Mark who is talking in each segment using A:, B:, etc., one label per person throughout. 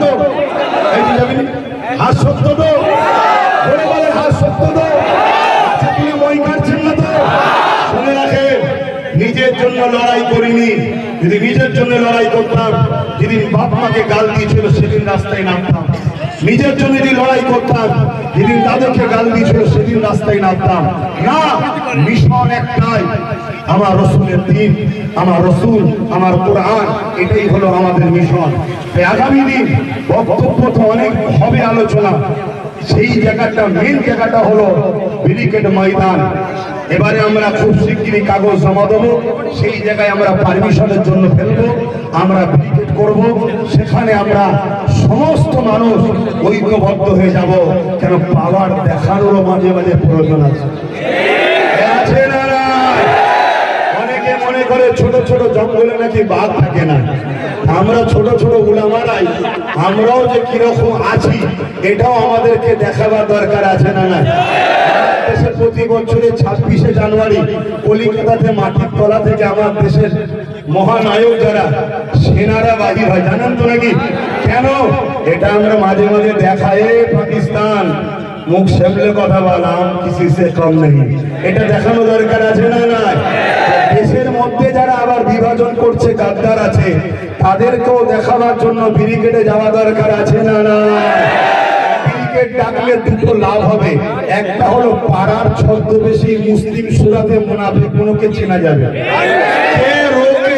A: তো? এই যে যাবেন, হাত সত্য তো? বলে বলে হাত সত্য তো? আচ্ছা, তিনি মই কাটছেন না তো? শুনে রাখেন, নিজের জন্য লড়াই করিনি। যদি নিজের জন্য লড়াই করতাম, যেদিন বাপ মাকে গাল দিয়েছিল সেদিন রাস্তায় নামতাম। নিজের জন্য যদি লড়াই করতাম, যেদিন তাদেরকে গাল দিয়েছিল সেদিন রাস্তায় নামতাম না। মিশন একটাই, আমার রসুলের দিন, আমার রসুল, আমার কোরআন, এটাই হলো আমাদের মিশন। তাই আগামী দিন বক্তব্য তো অনেক হবে, আলোচনা, সেই জায়গাটা মেন জায়গাটা হলো ব্যারিকেড ময়দান। এবারে আমরা খুব শিগগিরই কাগজ জমা দেবো, সেই জায়গায় আমরা পারমিশনের জন্য ফেলবো, আমরা ব্যারিকেড করব, সেখানে আমরা সমস্ত মানুষ ঐক্যবদ্ধ হয়ে যাব। কেন পাওয়ার দেখানোরও মাঝে মাঝে প্রয়োজন আছে না? অনেকে মনে করে ছোট ছোট জঙ্গলে নাকি বাঘ থাকে না। আমরা ছোট ছোট উলামারাই আমরাও যে কিরকম আছি এটাও আমাদেরকে দেখাবার দরকার আছে না? না, দেশের প্রতি বছরে 26শে জানুয়ারি কলিকাতাতে মাটির তলা থেকে আমার দেশের মহানায়ক যারা সেনারা বাহির হয়, জানেন তো নাকি? কেন? এটা আমরা মাঝে মাঝে দেখায় পাকিস্তান মুখ সামলে কথা বলাম কিছু সে কম নেই, এটা দেখানো দরকার আছে না? না, দেশের মধ্যে যারা আবার বিভাজন করছে, গাদ্দার আছে, তাদেরকেও দেখাবার জন্য ব্যারিকেডে যাওয়া দরকার আছে না? না, ব্যারিকেড ডাকলে দুটো লাভ হবে। একটা হলো পাড়ার ছদ্মবেশী মুসলিম সুরাতে মুনাফিক গুলোকে চেনা যাবে,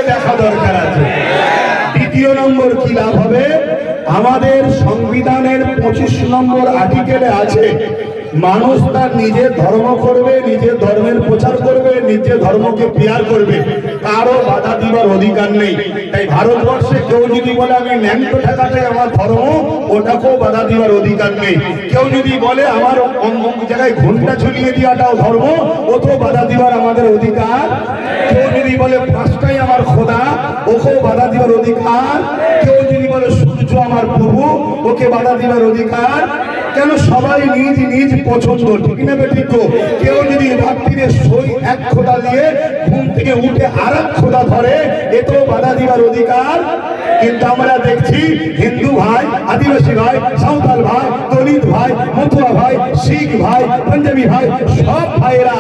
A: দেখা দরকার আছে। দ্বিতীয় নম্বর কি লাভ হবে? আমাদের সংবিধানের 25 নম্বর আর্টিকেলে আছে, মানুষ তার নিজের ধর্ম করবে, নিজের ধর্মের প্রচার করবে, নিজের ধর্মকে প্রচার করবে, কারো বাধা দিবার অধিকার নেই। তাই ভারতবর্ষে কেউ যদি বলে আমি ন্যাংটো ঠেকাতে আমার ধর্ম, ওটাকেও বাধা দিবার অধিকার নেই। কেউ যদি বলে আমার অন্য জায়গায় ঘন্টা ঝুলিয়ে দেওয়াটাও ধর্ম, ওকেও বাধা দিবার আমাদের অধিকার। কেউ যদি বলে পাঁচটাই আমার খোদা, ওকেও বাধা দিবার অধিকার। কেউ যদি বলে সূর্য আমার প্রভু, ওকে বাধা দিবার অধিকার। কেন? সবাই নিজ নিজ পছন্দ, ঠিক না ঠিক? কেউ যদি রাত্রিরে সই এক খোদা দিয়ে ঘুম থেকে উঠে আর এক খোদা ধরে, এতেও বাধা দিবার অধিকার। কিন্তু আমরা দেখছি হিন্দু ভাই, আদিবাসী ভাই, সাঁওতাল ভাই, দলিত ভাই, মথুরা ভাই, শিখ ভাই, পাঞ্জাবি ভাই, সব ভাইয়েরা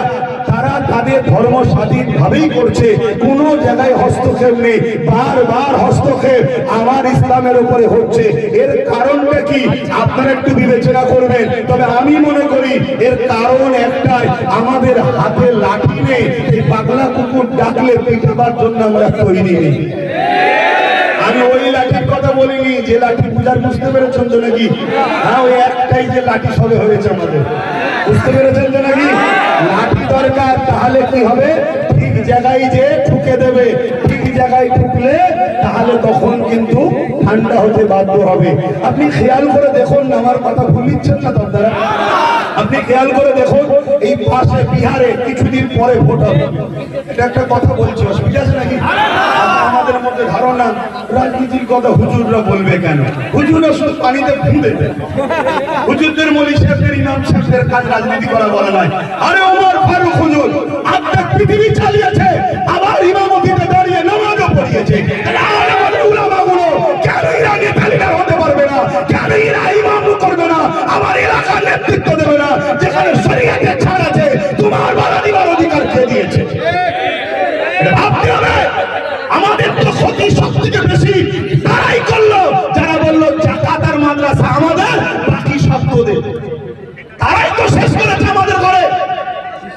A: তারা তাদের ধর্ম স্বাধীনভাবেই করছে, কোনো জায়গায় হস্তক্ষেপ নেই। বারবার হস্তক্ষেপ আমার ইসলামের উপরে হচ্ছে। এর কারণটা কি আপনারা একটু বিবেচনা করবেন। তবে আমি মনে করি এর কারণ একটাই, আমাদের হাতে লাঠি নেই। এই পাগলা কুকুর ডাকলে পিটাবার জন্য আমরা তৈরি নেই। আমি ওই লাঠির কথা বলিনি যে লাঠি পূজার, বুঝতে পেরেছেন তো নাকি? হ্যাঁ, ওই একটাই যে লাঠি সবে হয়েছে আমাদের, বুঝতে পেরেছেন তো নাকি? লাঠি দরকার, তাহলে কি হবে? ঠিক জায়গায় যে ঠুকে দেবে, ঠিক জায়গায় ঠুকলে তাহলে তখন কিন্তু ঠান্ডা হতে বাধ্য হবে। আপনি খেয়াল করে দেখুন, আমার কথা ভুলিচ্ছেন না তো আপনারা? আপনি খেয়াল করে দেখুন, এই পাশে বিহারে কিছুদিন পরে ভোট হবে। এটা একটা কথা বলছি, অসুবিধা আছে নাকি? আমাদের মধ্যে ধারণা রাজনীতির কথা হুজুররা বলবে কেন? হুজুররা শুধু পানিতে ফুঁ দেবে। হুজুরদের, মৌলভী সাহেবদের, ইমাম সাহেবদের কাজ রাজনীতি করা বলা নয়। আরে ওমর ফারুক হুজুর আপনার পৃথিবী চালিয়েছে, আবার ইমামতিতে দাঁড়িয়ে নামাজও পড়িয়েছে। আমাদের উলামাগুলো কেন এরা নেতা হতে পারবে না? কেন এরা ইমাম করবে না? আমার এলাকার নেতৃত্ব দেবে না? যেখানে শরীয়তের ছাড় আছে, তোমার বাধা দিবার অধিকার কে দিয়েছে? ভাবতে হবে। আমাদের তো ক্ষতি সব থেকে বেশি তারাই করলো যারা বললো জাকাত আর মাদ্রাসা আমাদের, বাকি সব তোদের। তারাই তো শেষ করেছে আমাদের ঘরে।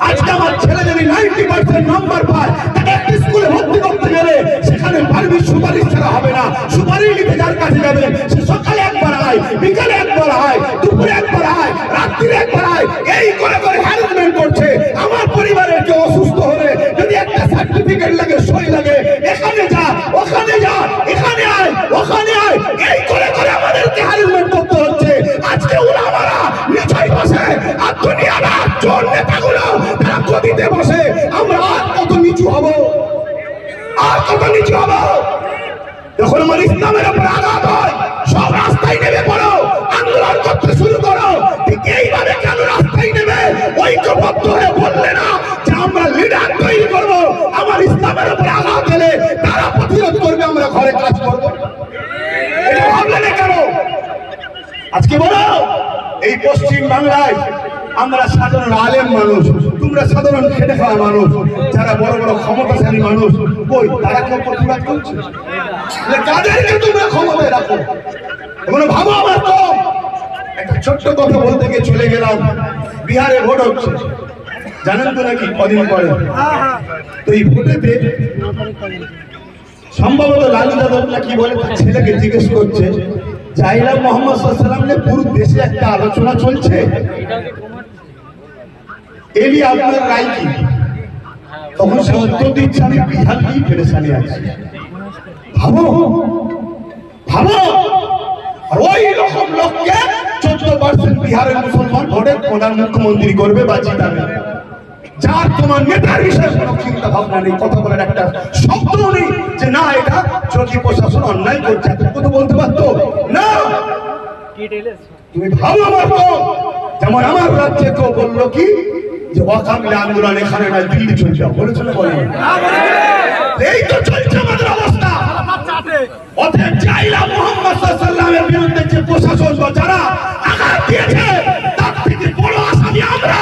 A: আজকে আমার ছেলে যদি 90% নাম্বার পায়, তাকে একটা স্কুলে ভর্তি করতে গেলে সেখানে পারমিট সুপারিশ ছাড়া হবে না। সুপারিশ নিতে যার কাছে যাবে, সে সকালে একবার আয়, বিকালে একবার আয়, দুপুরে একবার আয়, রাত্রিরে একবার আয়, এই করে করে হ্যারাসমেন্ট করছে। আমার পরিবারের কেউ অসুস্থ হলে যদি একটা সার্টিফিকেট লাগে, সই লাগে, এখানে যা, ওখানে যা, এখানে আয়, ওখানে আয়, এই করে করে আমাদেরকে হ্যারাসমেন্ট করতে হচ্ছে। আজকে উলামারা নিচে বসে আর দুনিয়ারা চোর নেতাগুলো তারা গদিতে বসে, আমরা আর কত নিচু হব, আর কত নিচু হব? যখন আমার ইসলামের উপর আঘাত হয়, সব রাস্তায় নেমে পড়ো, আন্দোলন করতে শুরু করো। ঠিক এইভাবে কেন রাস্তায় নেমে ঐক্যবদ্ধ হয়ে বললে না যে আমরা লিডার তৈরি করবো? আমার ইসলামের উপর আঘাত এলে তারা প্রতিরোধ করবে, আমরা ঘরে কাজ করবো। এটা ভাবলে না কেন? আজকে বলো এই পশ্চিম বাংলায় আমরা সাধারণ আলেম মানুষ, তোমরা সাধারণ খেটে খাওয়া মানুষ, যারা বড় বড় ক্ষমতাশালী মানুষ, কই তারা কেউ প্রতিবাদ করছে? কাদেরকে তোমরা ক্ষমতায় রাখো? এগুলো ভাবো আমার কম। একটা ছোট্ট কথা বলতে গিয়ে চলে গেলাম, বিহারে ভোট হচ্ছে জানেন তো নাকি কদিন পরে? তো এই ভোটেতে সম্ভবত লালু যাদব না কি বলে তার ছেলেকে জিজ্ঞেস করছে, জাইলা মোহাম্মদ সাল্লাল্লাহু আলাইহি পুরো দেশে একটা আলোচনা চলছে, এলি আপনার রায় কি? তখন সে উত্তর দিচ্ছে, আমি বিহার কি পেরেশানি আছে। ভাবো ভাবো, আর ওই রকম লোককে 14% বিহারের মুসলমান ভোটের প্রধান মুখ্যমন্ত্রী করবে বা জিতাবে, যার তোমার নেতার বিষয়ে কোনো চিন্তা ভাবনা নেই, কথা বলার একটা শব্দ নেই যে না এটা যোগী প্রশাসন অন্যায় করছে, কথা বলতে পারতো না। তুমি ভাবো আমার তো, যেমন আমার রাজ্যে কেউ বললো কি যে ওয়াকাবিলা আন্দোলন এখানে না দিল্লি চলছে, বলেছিল বলে এই তো চলছে আমাদের অবস্থা। অতএব জাইলা মুহাম্মদ সাল্লাল্লাহু আলাইহি বিরুদ্ধে যে প্রশাসন বা যারা আঘাত দিয়েছে তার থেকে বড় আসামি আমরা।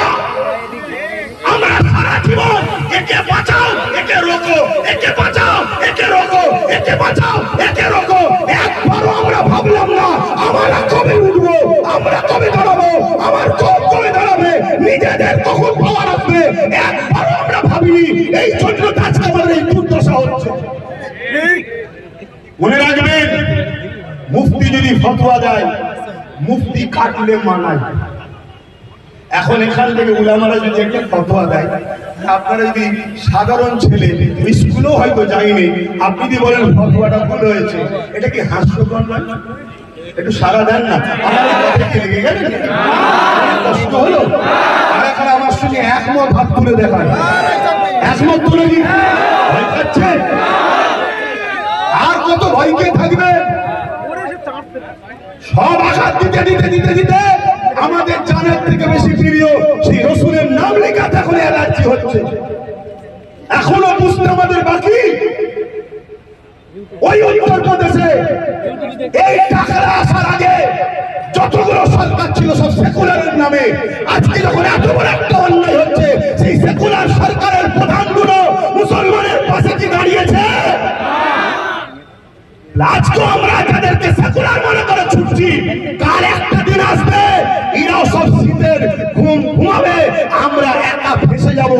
A: আমরা সারা জীবন একে বাঁচাও একে রোকো, একে বাঁচাও একে রোকো, একে বাঁচাও একে রোকো, একবারও আমরা ভাবলাম না আমরা কবে উঠবো, আমরা কবে দাঁড়াবো, আমার কবে দাঁড়াবে, নিজেদের কখন পাওয়ার আসবে, একবারও আমরা ভাবিনি। এই জন্য আজকে আমাদের এই দুর্দশা হচ্ছে। মনে রাখবেন, মুফতি যদি ফতোয়া দেয় মুফতি কাটলে মানায়। এখন এখান থেকে উলামারা যদি একটা ফতোয়া দেয়, আপনারা যদি সাধারণ ছেলে স্কুলেও হয়তো যায়নি, আপনি যদি বলেন ফতোয়াটা ভুল হয়েছে, এটা কি হাস্যকর নয়? একটু সারা দেন না, আমার কথা কি লেগে গেল? কষ্ট হলো? আর এখন আমার সঙ্গে একমত হাত তুলে দেখায়, একমত তুলে দিন। ভয় খাচ্ছে? আর কত ভয়কে থাকবে? সব আঘাত দিতে দিতে দিতে দিতে আমাদের জানের থেকে বেশি প্রিয় সেই রসুলের নাম লেখাতে এখন অ্যালার্জি হচ্ছে। এখনো বুঝতে আমাদের বাকি। ওই উত্তরপ্রদেশে এই টাকারা আসার আগে যতগুলো সরকার ছিল সব সেকুলারের নামে, আজকে যখন এত বড় একটা অন্যায় হচ্ছে, সেই সেকুলার সরকারের প্রধানগুলো মুসলমানের পাশে কি দাঁড়িয়েছে? আজকে আমরা যাদেরকে সেকুলার মনে করে ছুটছি, কাল একটা দিন আসবে এরাও সব শীতের ঘুম ঘুমাবে, আমরা একা ফেসে যাব।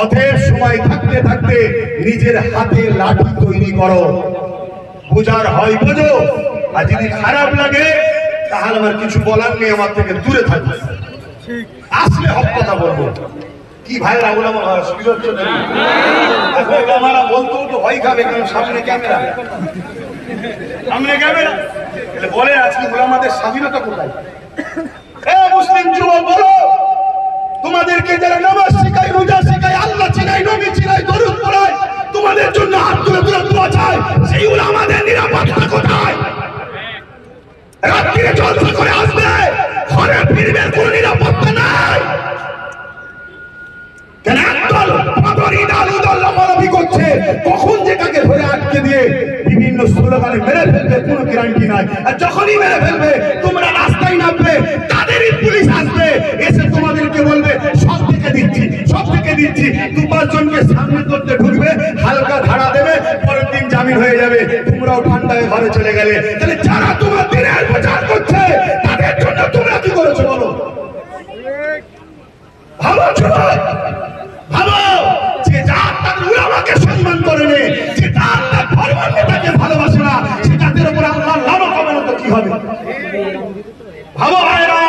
A: অতএব সময় থাকতে থাকতে নিজের হাতে লাঠি তৈরি করো, বোঝার হয় বোঝো, আর যদি খারাপ লাগে তাহলে আমার কিছু বলার নেই, আমার থেকে দূরে থাকবে। আসলে হক কথা বলবো কি ভাইরা, ওলামা সুযোগ চলে ওলামারা বলতেও তো ভয় খাবে, কারণ সামনে ক্যামেরা, সামনে ক্যামেরা বলে আজকে ওলামাদের স্বাধীনতা কোথায়? মুসলিম যুবক বলো, তোমাদেরকে যারা নামাজ শেখায়, রোজা শেখায়, আল্লাহ চিনাই, নবী চিনাই, দরুদ পড়ায়, তোমাদের জন্য হাত তুলে তুলে দোয়া চায়, সেই ওলামাদের নিরাপত্তা কোথায়? রাত্রিরে জলসা করে আসবে, ঘরে ফিরবে, কোনো নিরাপত্তা নাই। কেন একদল পাগড়ি ডালু দল লাফালাফি করছে, কখন যে কাকে ধরে আটকে দিয়ে বিভিন্ন স্লোগানে মেরে ফেলবে কোনো গ্যারান্টি নাই। আর যখনই মেরে ফেলবে তোমরা রাস্তায় নামবে, তাদেরই পুলিশ আসবে, এসে তোমাদেরকে বলবে সব থেকে দিচ্ছি, সব থেকে দিচ্ছি। 2-5 জনকে সামনে করতে ঢুকবে, হালকা ধারা দেবে, পরের দিন জামিন হয়ে যাবে, তোমরাও ঠান্ডায় ঘরে চলে গেলে। তাহলে যারা তোমার দিনের প্রচার করছে তাদের জন্য তোমরা কি করেছো বলো? ভালো যুবক, ভালো, যে জাত তার উলামাকে সম্মান করে না, যে জাত তার ধর্মের নেতাকে ভালোবাসে না, সে জাতের উপর আল্লাহর লানত হবে না তো কি হবে? ভালো ভাইরা,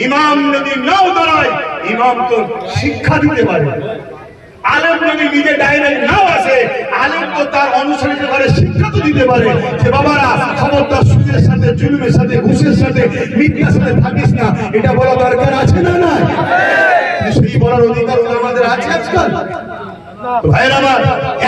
A: ইমাম যদি নাও দাঁড়ায়, ইমাম তো শিক্ষা দিতে পারে। আলেম যদি নিজে ডাইরেক্ট নাও আসে, আলেম তো তার অনুসারীদের ঘরে শিক্ষা তো দিতে পারে যে বাবারা খবরদার সুদের সাথে, জুলুমের সাথে, ঘুষের সাথে, মিথ্যার সাথে থাকিস না, এটা বলা দরকার আছে না? না, সেই বলার অধিকার আমাদের আছে আজকাল? ভাইরা আমার,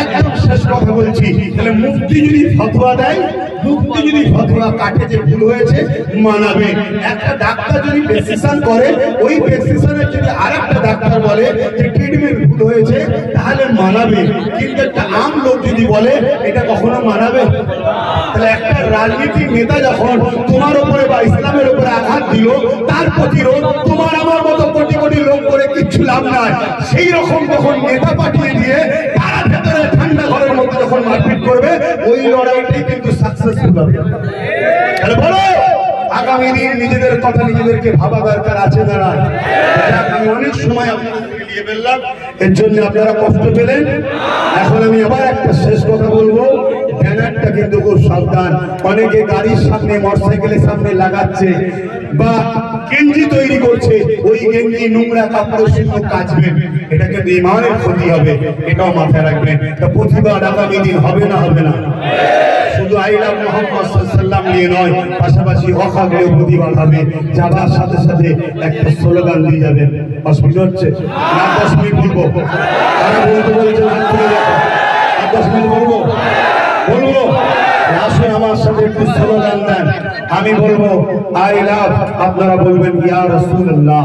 A: একদম শেষ কথা বলছি, তাহলে মুফতি যদি ফতোয়া দেয়, মুফতি যদি ফতোয়া কাটে যে ভুল হয়েছে মানাবে। একটা ডাক্তার যদি প্রেসক্রিপশন করে, ওই প্রেসক্রিপশনের যদি আরেকটা ডাক্তার বলে যে ট্রিটমেন্ট ভুল হয়েছে, তাহলে মানাবে। কিন্তু একটা আম লোক যদি বলে, এটা কখনো মানাবে? তাহলে একটা রাজনীতির নেতা যখন তোমার উপরে বা ইসলামের উপরে আঘাত দিল, তার প্রতিরোধ তোমার আমার মতো কোটি কোটি লোক করে কিচ্ছু লাভ নাই। সেই রকম যখন নেতা পাঠিয়ে দিয়ে তারা ভেতরে ঠান্ডা ঘরের মধ্যে যখন মারপিট করবে, ওই লড়াইটাই কিন্তু সাকসেসফুল হবে। তাহলে বলো, আগামী দিন নিজেদের কথা নিজেদেরকে ভাবা দরকার আছে না? আমি অনেক সময় আপনাদেরকে নিয়ে ফেললাম, এর জন্য আপনারা কষ্ট পেলেন। এখন আমি আবার একটা শেষ কথা বলবো, ব্যানারটা কিন্তু খুব সাবধান। অনেকে গাড়ির সামনে, মোটরসাইকেলের সামনে লাগাচ্ছে বা গেঞ্জি তৈরি করছে, ওই গেঞ্জি নোংরা কাপড়ের সঙ্গে কাচবেন, এটা কিন্তু ইমানের ক্ষতি হবে, এটাও মাথায় রাখবেন। তা প্রতিবাদ আগামী দিন হবে না? হবে না? শুধু আই লাভ মোহাম্মদ সাল্লাল্লাহু নিয়ে নয়, পাশাপাশি হকাগেও প্রতিবাদ হবে। যাবার সাথে সাথে একটা স্লোগান দিয়ে যাবেন। অসুবিধা হচ্ছে না? 10 মিনিট বলবো, তারা বলতে বলছে হাত তুলে দেখো, 10 মিনিট বলবো আসুন আমার সাথে একটু স্লোগান দেন। আমি বলবো আই লাভ, আপনারা বলবেন ইয়া রাসূলুল্লাহ।